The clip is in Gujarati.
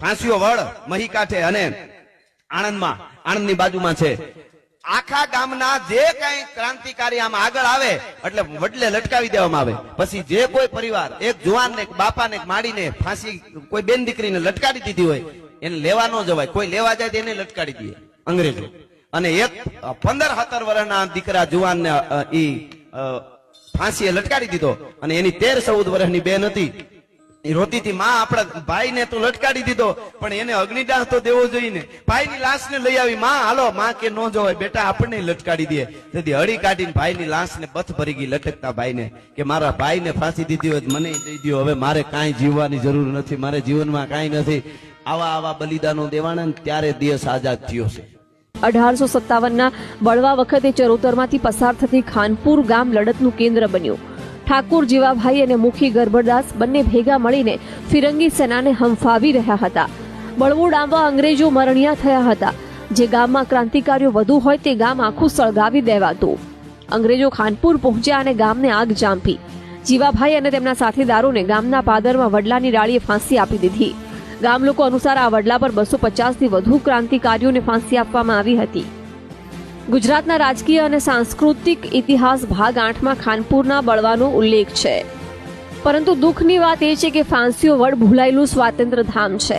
ફાંસીઓ વડ મહી કાંઠે અને આણંદની બાજુમાં છે। આખા ગામના જે કઈ ક્રાંતિકારી આમ આગળ આવે એટલે વડલે લટકાવી દેવામાં આવે। પછી જે કોઈ પરિવાર એક જુવાનને બાપાને માડીને ફાંસી કોઈ બેન દીકરીને લટકાડી દીધી હોય એને લેવા ન જવાય, કોઈ લેવા જાય તો એને લટકાડી દે અંગ્રેજો। અને એક 15-17 વર્ષના દીકરા જુવાનને ઈ ફાંસીએ લટકાડી દીધો અને એની 13-14 વર્ષની બેન હતી, રોતી હતી, માં આપણા ભાઈને તો લટકાડી દીધો પણ એને અગ્નિદાહ તો દેવો જોઈએ ને। ભાઈની લાશને લઈ આવી, માં હાલો, માં કે નો જવાય બેટા આપણને લટકાડી દે। તેથી હળી કાઢીને ભાઈની લાશને બથ ભરી ગઈ લટકતા ભાઈને કે મારા ભાઈને ફાંસી દીધી હોય મને દઈ દો, હવે મારે કાંઈ જીવવાની જરૂર નથી, મારે જીવનમાં કાંઈ નથી। આવા બલિદાનો દેવાના ત્યારે દેશ આઝાદ થયો છે। 1857ના બળવા વખતે ચરોતરમાંથી પસાર થતી ખાનપુર ગામ લડતનું કેન્દ્ર બન્યું। ઠાકુર જીવાભાઈ અને મુખી ગરબરદાસ બંને ભેગા મળીને ફિરંગી સેનાને હંફાવી રહ્યા હતા। બળવો ડામવા અંગ્રેજો મરણિયા થયા હતા। જે ગામમાં ક્રાંતિકારીઓ વધુ હોય તે ગામ આખું સળગાવી દેવાતું। અંગ્રેજો ખાનપુર પહોંચ્યા અને ગામને આગ ચાંપી। જીવાભાઈ અને તેમના સાથીદારોને ગામના પાદરમાં વડલાની ડાળીએ ફાંસી આપી દીધી। ગામ લોકો અનુસાર આ વડલા પર 250થી વધુ ક્રાંતિકારીઓને ફાંસી આપવામાં આવી હતી। ગુજરાતના રાજકીય અને સાંસ્કૃતિક ઇતિહાસ ભાગ 8માં ખાનપુરના બળવાનો ઉલ્લેખ છે, પરંતુ દુઃખની વાત એ છે કે ફાંસીઓ વડ ભૂલાયેલું સ્વાતંત્ર્ય ધામ છે।